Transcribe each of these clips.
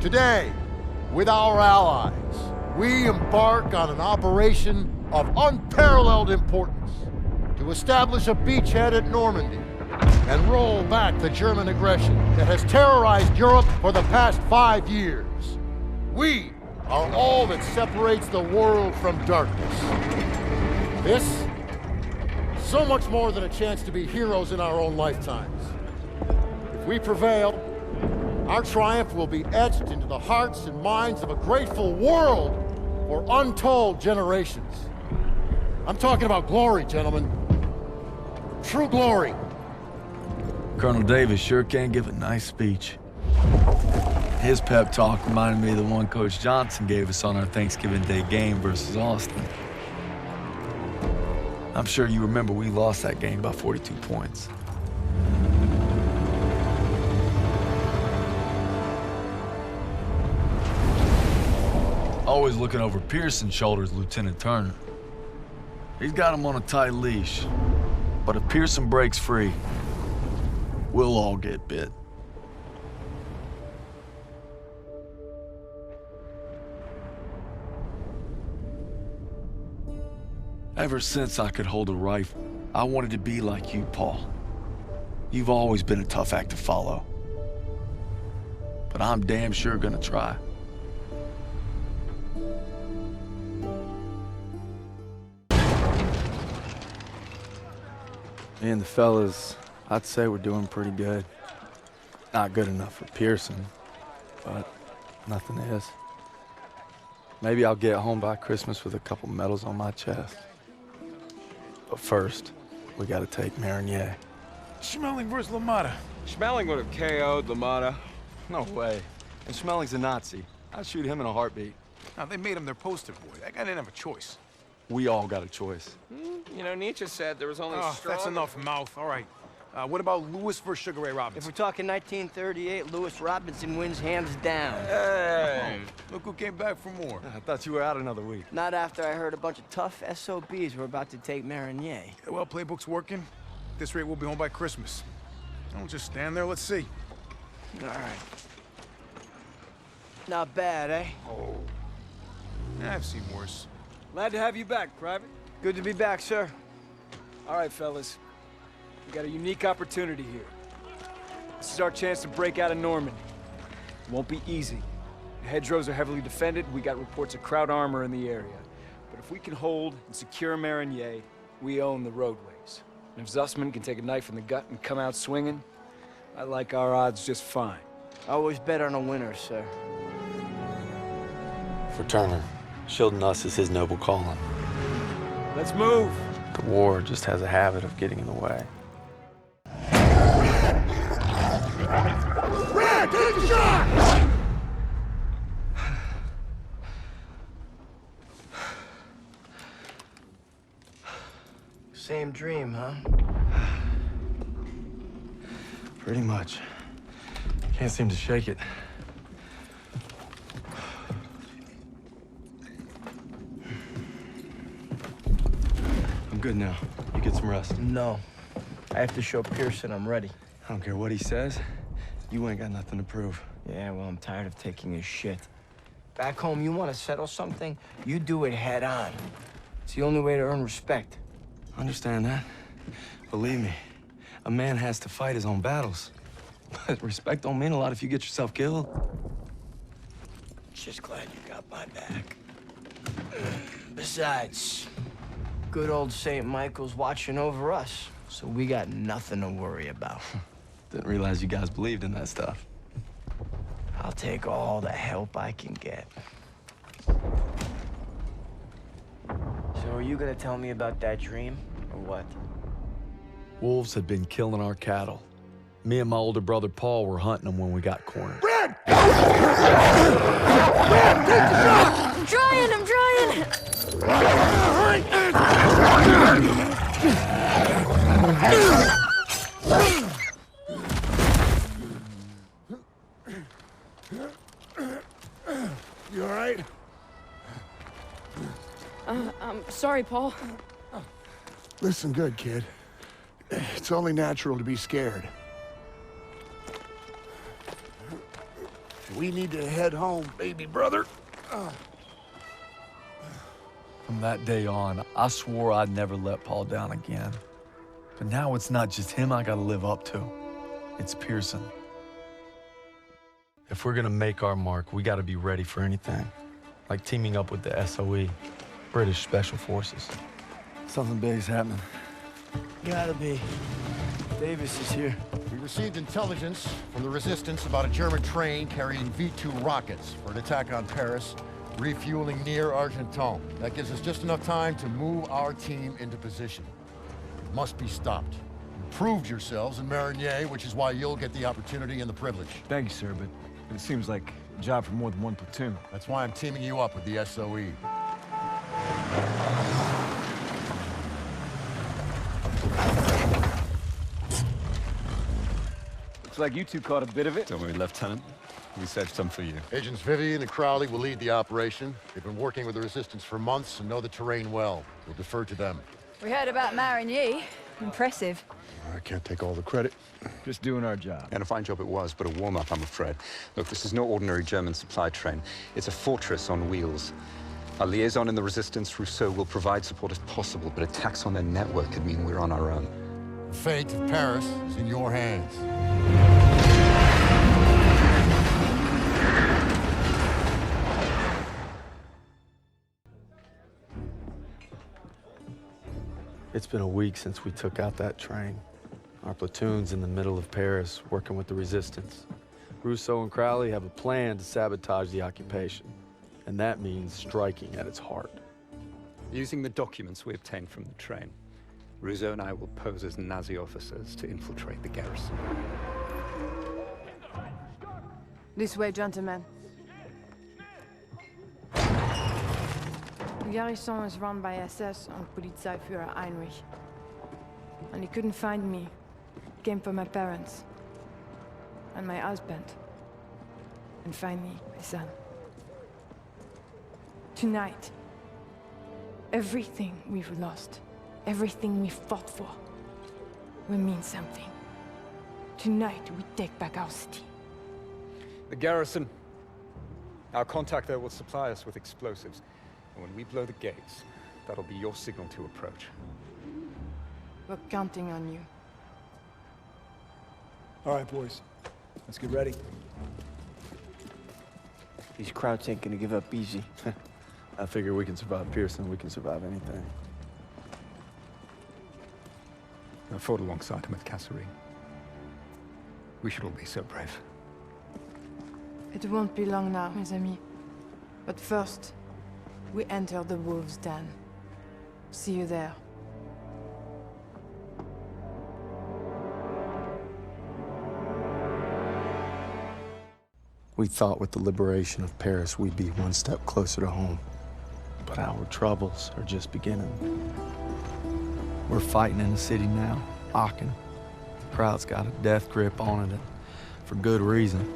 Today, with our allies, we embark on an operation of unparalleled importance to establish a beachhead at Normandy and roll back the German aggression that has terrorized Europe for the past 5 years. We are all that separates the world from darkness. This, so much more than a chance to be heroes in our own lifetimes. If we prevail, our triumph will be etched into the hearts and minds of a grateful world for untold generations. I'm talking about glory, gentlemen. True glory. Colonel Davis sure can give a nice speech. His pep talk reminded me of the one Coach Johnson gave us on our Thanksgiving Day game versus Austin. I'm sure you remember we lost that game by 42 points. Always looking over Pearson's shoulders, Lieutenant Turner. He's got him on a tight leash. But if Pearson breaks free, we'll all get bit. Ever since I could hold a rifle, I wanted to be like you, Paul. You've always been a tough act to follow. But I'm damn sure gonna try. Me and the fellas, I'd say we're doing pretty good. Not good enough for Pearson, but nothing is. Maybe I'll get home by Christmas with a couple medals on my chest. But first, we gotta take Marigny. Schmeling versus LaMotta. Schmeling would have KO'd LaMotta. No way. And Schmeling's a Nazi. I'd shoot him in a heartbeat. Now, they made him their poster boy. That guy didn't have a choice. We all got a choice. You know, Nietzsche said there was only strong... That's enough mouth. All right. What about Lewis versus Sugar Ray If Robinson? we're talking 1938, Lewis Robinson wins hands down. Hey! Look who came back for more. I thought you were out another week. Not after I heard a bunch of tough SOBs were about to take Marigny. Yeah, well, playbook's working. At this rate, we'll be home by Christmas. Don't just stand there. Let's see. All right. Not bad, eh? Oh. Yeah, I've seen worse. Glad to have you back, Private. Good to be back, sir. All right, fellas. We got a unique opportunity here. This is our chance to break out of Normandy. It won't be easy. The hedgerows are heavily defended. We got reports of Kraut armor in the area. But if we can hold and secure Marigny, we own the roadways. And if Zussman can take a knife in the gut and come out swinging, I like our odds just fine. Always bet on a winner, sir. For Turner, shielding us is his noble calling. Let's move! The war just has a habit of getting in the way. Brad, take the shot! Same dream, huh? Pretty much. Can't seem to shake it. I'm good now. You get some rest. No. I have to show Pearson I'm ready. I don't care what he says. You ain't got nothing to prove. Yeah, well, I'm tired of taking his shit. Back home, you want to settle something, you do it head on. It's the only way to earn respect. Understand that. Believe me, a man has to fight his own battles. But respect don't mean a lot if you get yourself killed. Just glad you got my back. Besides, good old St. Michael's watching over us, so we got nothing to worry about. Didn't realize you guys believed in that stuff. I'll take all the help I can get. So are you gonna tell me about that dream, or what? Wolves had been killing our cattle. Me and my older brother Paul were hunting them when we got cornered. Brad! Brad, take the shot! I'm trying! You all right? I'm sorry, Paul. Listen good, kid. It's only natural to be scared. We need to head home, baby brother. From that day on, I swore I'd never let Paul down again. But now it's not just him I gotta live up to. It's Pearson. If we're gonna make our mark, we gotta be ready for anything. Like teaming up with the SOE, British Special Forces. Something big's happening. Gotta be. Davis is here. We received intelligence from the Resistance about a German train carrying V-2 rockets for an attack on Paris, refueling near Argenton. That gives us just enough time to move our team into position. It must be stopped. You proved yourselves in Marigny, which is why you'll get the opportunity and the privilege. Thank you, sir, but it seems like a job for more than one platoon. That's why I'm teaming you up with the SOE. Looks like you two caught a bit of it. Don't worry, Lieutenant. We saved some for you. Agents Vivian and Crowley will lead the operation. They've been working with the Resistance for months and know the terrain well. We'll defer to them. We heard about Marigny. Impressive. I can't take all the credit. Just doing our job. And a fine job it was, but a warm-up, I'm afraid. Look, this is no ordinary German supply train. It's a fortress on wheels. Our liaison in the Resistance, Rousseau, will provide support as possible, but attacks on their network could mean we're on our own. The fate of Paris is in your hands. It's been a week since we took out that train. Our platoon's in the middle of Paris, working with the Resistance. Rousseau and Crowley have a plan to sabotage the occupation, and that means striking at its heart. Using the documents we obtained from the train, Rousseau and I will pose as Nazi officers to infiltrate the garrison. This way, gentlemen. The garrison is run by SS and Polizeiführer Heinrich. And he couldn't find me. Came for my parents. And my husband. And finally, my son. Tonight, everything we've lost, everything we fought for, will mean something. Tonight, we take back our city. The garrison. Our contact there will supply us with explosives. And when we blow the gates, that'll be your signal to approach. We're counting on you. All right, boys. Let's get ready. These Krauts ain't gonna give up easy. I figure we can survive Pearson, we can survive anything. I fought alongside him at Kasserine. We should all be so brave. It won't be long now, mes amis. But first, we enter the Wolves' Den. See you there. We thought with the liberation of Paris, we'd be one step closer to home. But our troubles are just beginning. We're fighting in the city now, Aachen. The crowd's got a death grip on it, and for good reason.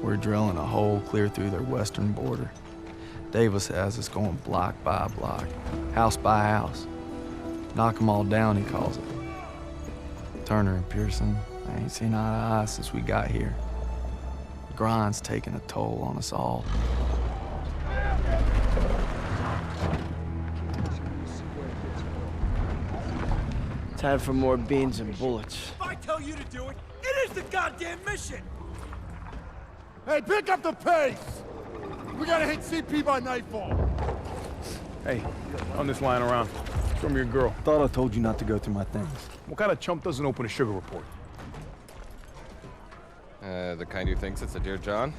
We're drilling a hole clear through their western border. Davis has us going block by block, house by house. Knock them all down, he calls it. Turner and Pearson, I ain't seen eye to eye since we got here. The grind's taking a toll on us all. Time for more beans and bullets. If I tell you to do it, it is the goddamn mission! Hey, pick up the pace! We gotta hit CP by nightfall. Hey, on this lying around. Show me your girl. Thought I told you not to go through my things. What kind of chump doesn't open a sugar report? The kind who thinks it's a Dear John.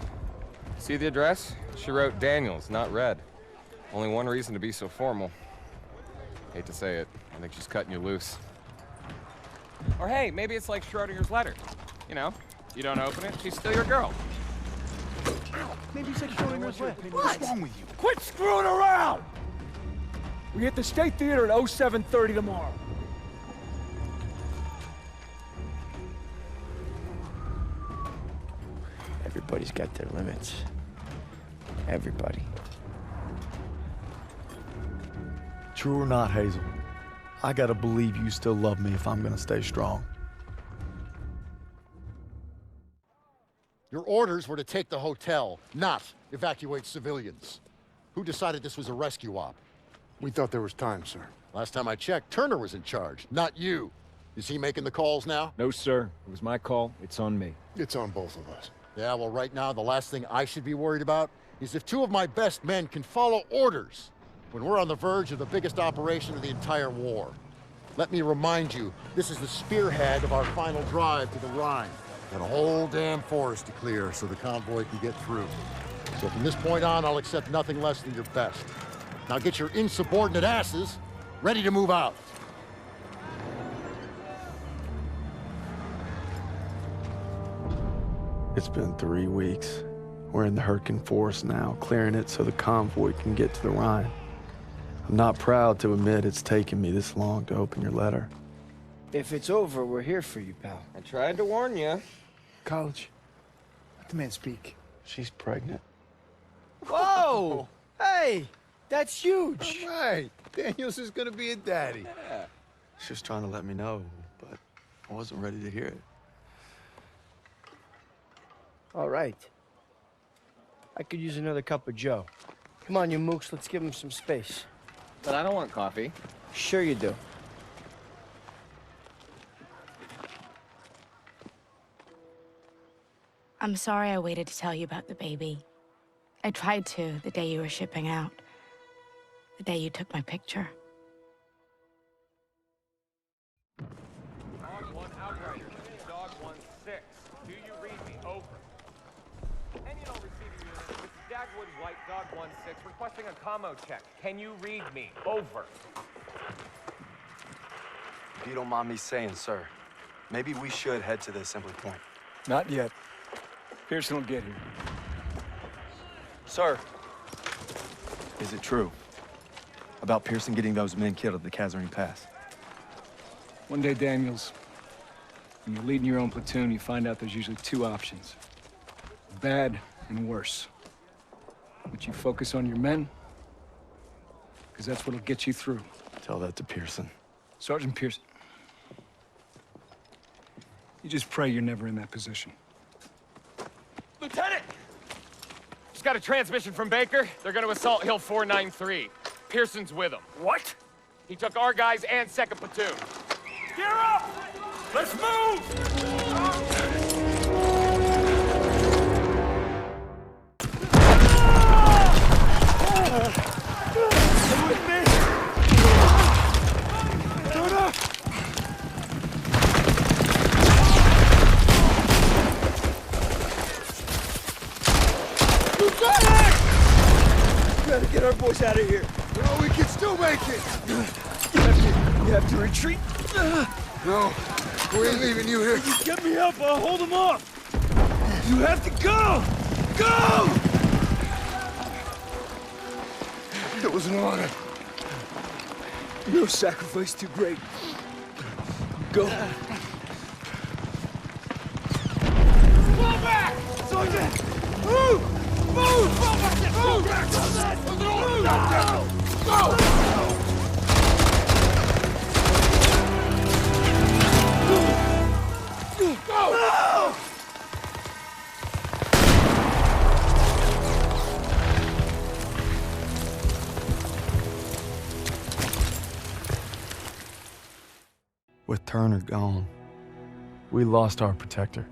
See the address? She wrote Daniels, not Red. Only one reason to be so formal. Hate to say it, I think she's cutting you loose. Or hey, maybe it's like Schrodinger's letter. You know, you don't open it, she's still your girl. Maybe it's like Schrodinger's letter. What's wrong with you? Quit screwing around! We hit the State Theater at 07:30 tomorrow. Everybody's got their limits. Everybody. True or not, Hazel, I gotta believe you still love me if I'm gonna stay strong. Your orders were to take the hotel, not evacuate civilians. Who decided this was a rescue op? We thought there was time, sir. Last time I checked, Turner was in charge, not you. Is he making the calls now? No, sir. It was my call. It's on me. It's on both of us. Yeah, well, right now, the last thing I should be worried about is if two of my best men can follow orders when we're on the verge of the biggest operation of the entire war. Let me remind you, this is the spearhead of our final drive to the Rhine. Got a whole damn forest to clear so the convoy can get through. So from this point on, I'll accept nothing less than your best. Now get your insubordinate asses ready to move out. It's been 3 weeks. We're in the Hurricane Forest now, clearing it so the convoy can get to the Rhine. I'm not proud to admit it's taken me this long to open your letter. If it's over, we're here for you, pal. I tried to warn you. College. Let the man speak. She's pregnant. Whoa! Hey, that's huge. All right. Daniels is gonna be a daddy. Yeah. She was trying to let me know, but I wasn't ready to hear it. All right. I could use another cup of Joe. Come on, you mooks, let's give him some space. But I don't want coffee. Sure you do. I'm sorry I waited to tell you about the baby. I tried to the day you were shipping out. The day you took my picture. Dog 1 outrider. Dog 1-6. Do you read me? Over. Any and all receiving units. This is WWII, Dog 1-6, requesting a commo check. Can you read me? Over. If you don't mind me saying, sir, maybe we should head to the assembly point. Not yet. Pearson will get here. Sir! Is it true about Pearson getting those men killed at the Kazarine Pass? One day, Daniels, when you're leading your own platoon, you find out there's usually two options. Bad and worse. But you focus on your men, because that's what'll get you through. Tell that to Pearson. Sergeant Pearson. You just pray you're never in that position. Lieutenant! Just got a transmission from Baker. They're gonna assault Hill 493. Pearson's with them. What? He took our guys and 2nd Platoon. Gear up! Let's move! Stay with me! Turner! Lieutenant! Gotta get our boys out of here. No, we can still make it. You have to retreat. No, we ain't leaving you here. Get me up, I'll hold them off! You have to go! Go! It was an honor. No sacrifice too great. Go. Fall back! Sergeant! Move! Move! Fall back! Move! Move! Go! Go! No! With Turner gone, we lost our protector.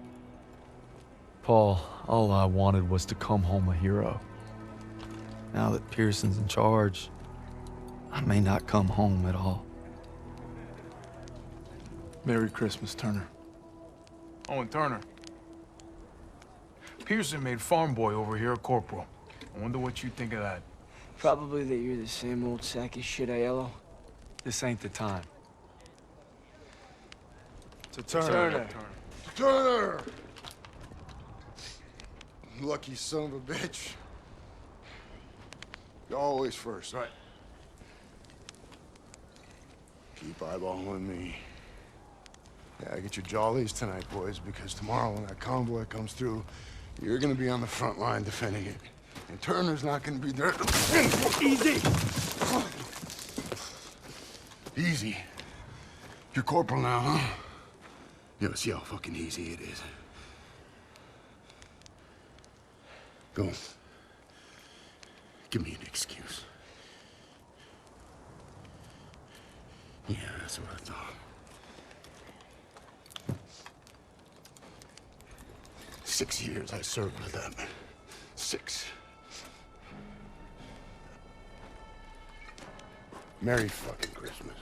Paul, all I wanted was to come home a hero. Now that Pearson's in charge, I may not come home at all. Merry Christmas, Turner. Oh, and Turner. Pearson made farm boy over here a corporal. I wonder what you think of that. Probably that you're the same old sack of shit, Aiello. This ain't the time. To Turner. Turner. Turner! Lucky son of a bitch. You're always first. Right. Keep eyeballing me. Yeah, get your jollies tonight, boys, because tomorrow when that convoy comes through, you're gonna be on the front line defending it. And Turner's not gonna be there. Easy! Easy. You're corporal now, huh? Yeah, see how fucking easy it is. Go. Give me an excuse. Yeah, that's what I thought. 6 years I served with that man. 6. Merry fucking Christmas.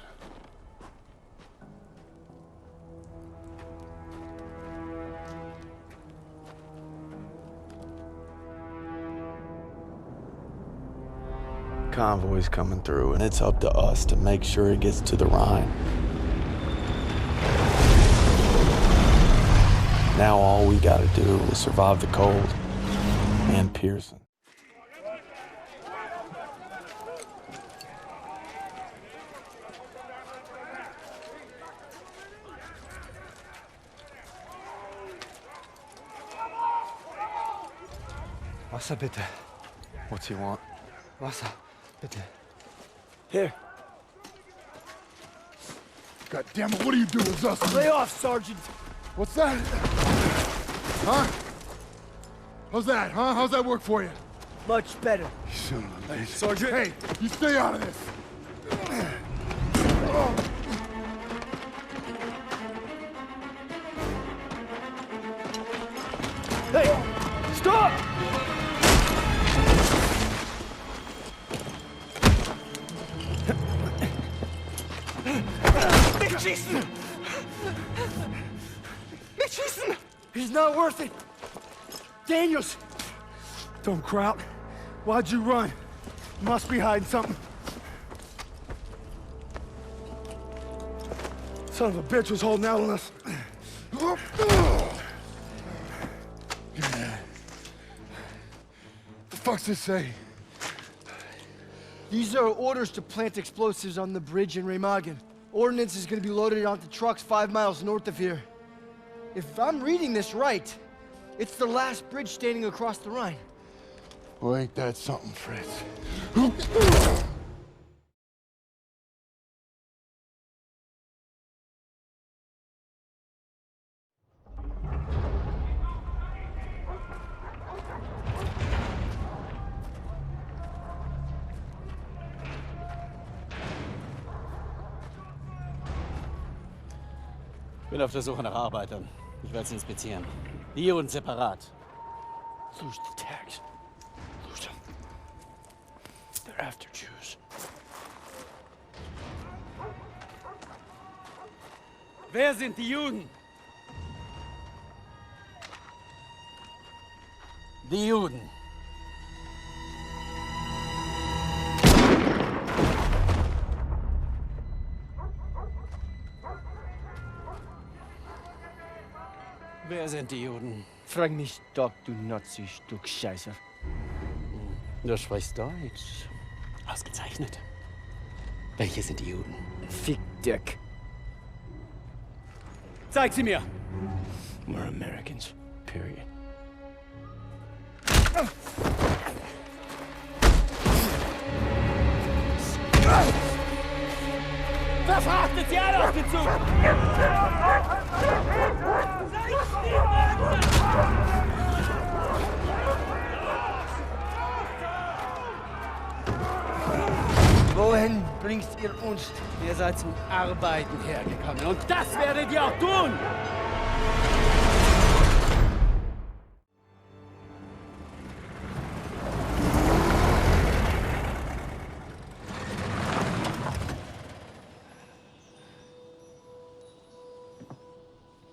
Convoy's coming through, and it's up to us to make sure it gets to the Rhine. Now all we gotta do is survive the cold and Pearson. Wasser bitte. What's he want? Wasser, bitte. Here. God damn it, what are you doing, Zussman? Lay off, Sergeant. What's that? Huh? How's that, huh? How's that work for you? Much better. You son of a bitch. Sergeant. Hey, you stay out of this. Hey, stop! Nicht schießen! Nicht schießen! He's not worth it! Daniels! Don't crowd. Why'd you run? You must be hiding something. Son of a bitch was holding out on us. The fuck's this say? These are orders to plant explosives on the bridge in Remagen. Ordnance is gonna be loaded onto trucks 5 miles north of here. If I'm reading this right, it's the last bridge standing across the Rhine. Well, ain't that something, Fritz? Ich bin auf der Suche nach Arbeitern. Ich werde sie inspizieren. Hier und separat. Lose the tags. Lose them. They're after Jews. Wer sind die Juden? Die Juden. Wer sind die Juden? Frag mich doch, du Nazi-Stück Scheiße. Du sprichst Deutsch. Ausgezeichnet. Welche sind die Juden? Fick Dick. Zeig sie mir! We're Americans. Period. Verfrachtet sie alle auf den Zug! Wohin bringst ihr uns? Ihr seid zum Arbeiten hergekommen und das werdet ihr auch tun!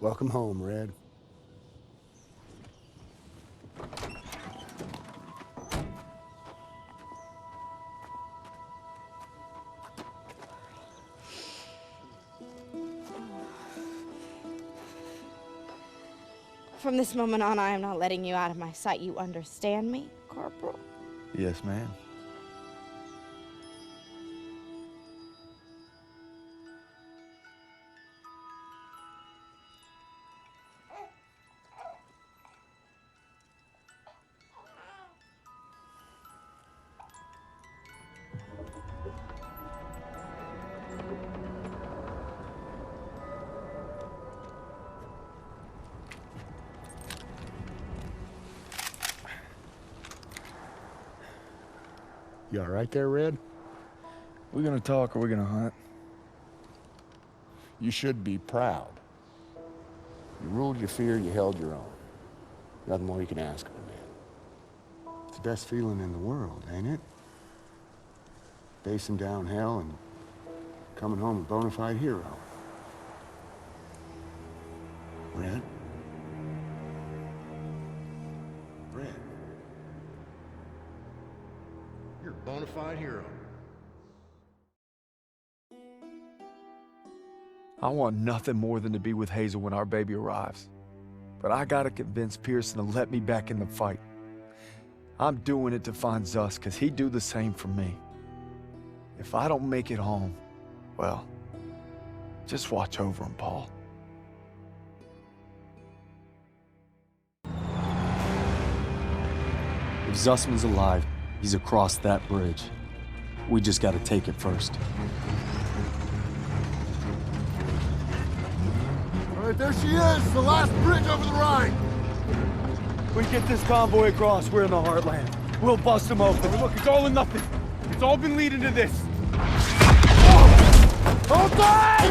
Welcome home, Red. From this moment on, I am not letting you out of my sight. You understand me, Corporal? Yes, ma'am. You all right there, Red? We gonna talk or we gonna hunt? You should be proud. You ruled your fear, you held your own. Nothing more you can ask of a man. It's the best feeling in the world, ain't it? Facing down hell and coming home a bona fide hero. Red? Red. You're a bona fide hero. I want nothing more than to be with Hazel when our baby arrives. But I gotta convince Pearson to let me back in the fight. I'm doing it to find Zus, cause he'd do the same for me. If I don't make it home, well, just watch over him, Paul. If Zussman's alive, he's across that bridge. We just gotta take it first. All right, there she is, the last bridge over the Rhine. We get this convoy across, we're in the heartland. We'll bust them open. Look, it's all or nothing. It's all been leading to this. Hold tight!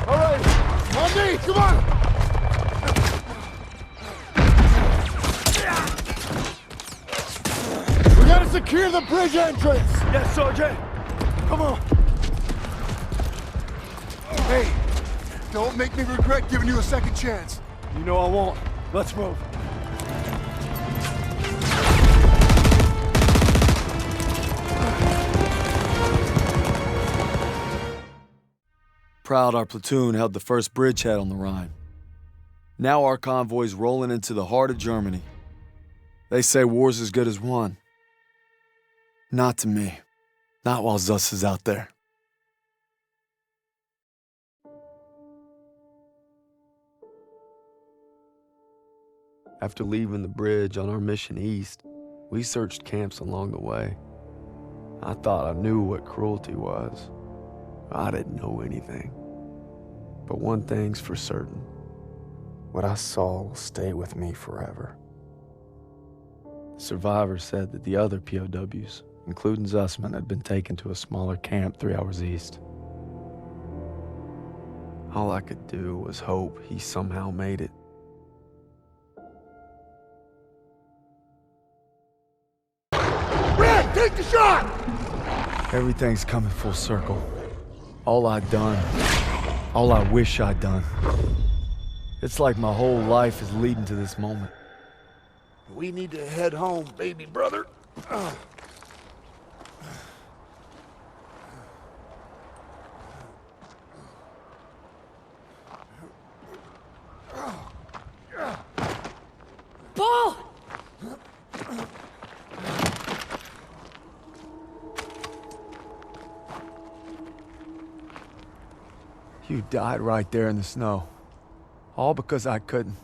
All right, on me, come on! We gotta secure the bridge entrance! Yes, Sergeant. Come on. Hey, don't make me regret giving you a second chance. You know I won't. Let's move. Proud our platoon held the first bridgehead on the Rhine. Now our convoy's rolling into the heart of Germany. They say war's as good as won. Not to me. Not while Zus is out there. After leaving the bridge on our mission east, we searched camps along the way. I thought I knew what cruelty was. I didn't know anything. But one thing's for certain. What I saw will stay with me forever. The survivors said that the other POWs, including Zussman, had been taken to a smaller camp 3 hours east. All I could do was hope he somehow made it. Red, take the shot! Everything's coming full circle. All I'd done, all I wish I'd done. It's like my whole life is leading to this moment. We need to head home, baby brother. Paul! You died right there in the snow. All because I couldn't.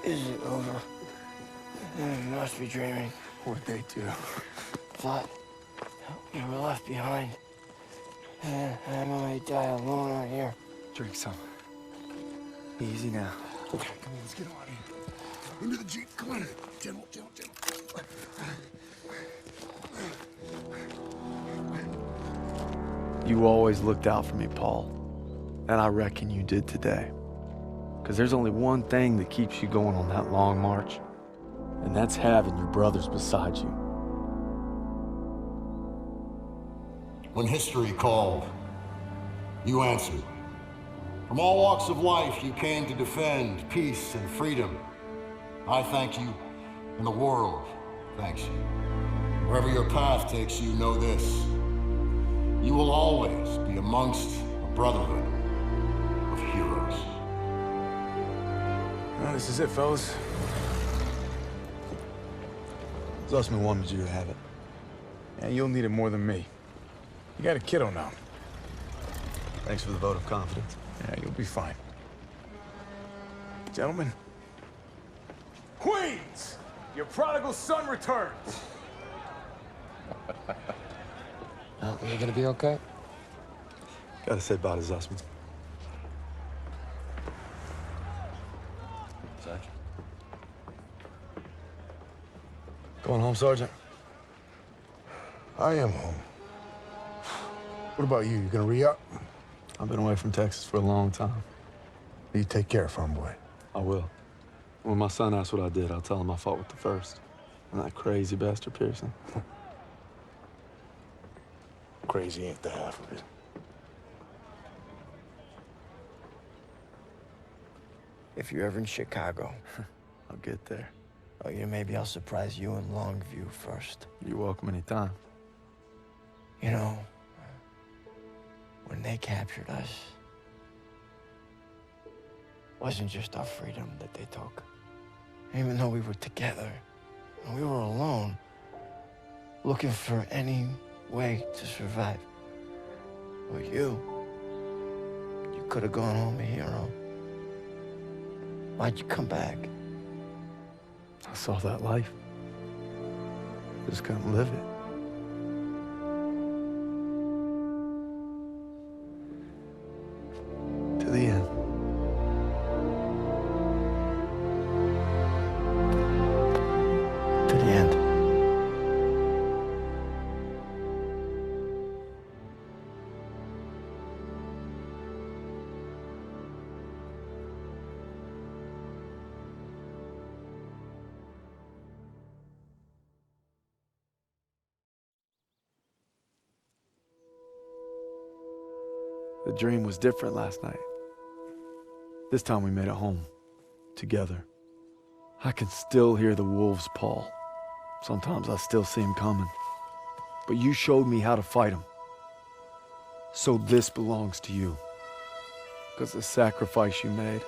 Is it over? You must be dreaming. What'd they do? Thought you were left behind. And I might die alone out here. Drink some. Easy now. Come on, let's get on in. Into the Jeep, come on. Gentle, gentle, gentle. You always looked out for me, Paul. And I reckon you did today. Because there's only one thing that keeps you going on that long march. And that's having your brothers beside you. When history called, you answered. From all walks of life, you came to defend peace and freedom. I thank you, and the world thanks you. Wherever your path takes you, know this. You will always be amongst a brotherhood of heroes. Well, this is it, fellas. Zussman wanted you to have it. Yeah, you'll need it more than me. You got a kiddo now. Thanks for the vote of confidence. Yeah, you'll be fine. Gentlemen. Queens! Your prodigal son returns! You gonna be okay? Gotta say bye to Zussman. Sarge? Going home, Sergeant? I am home. What about you? You gonna re-up? I've been away from Texas for a long time. You take care, farm boy. I will. When my son asks what I did, I'll tell him I fought with the first. And that crazy bastard Pearson. Crazy ain't the half of it. If you're ever in Chicago, I'll get there. oh, yeah, maybe I'll surprise you in Longview first. You're welcome anytime. You know, when they captured us, it wasn't just our freedom that they took. Even though we were together, and we were alone, looking for any way to survive. But you could have gone home a hero. Why'd you come back? I saw that life. Just couldn't live it. To the end. To the end. The dream was different last night. This time we made it home, together. I can still hear the wolves' paw. Sometimes I still see them coming. But you showed me how to fight them. So this belongs to you. Because the sacrifice you made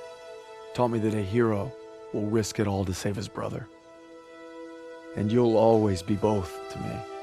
taught me that a hero will risk it all to save his brother. And you'll always be both to me.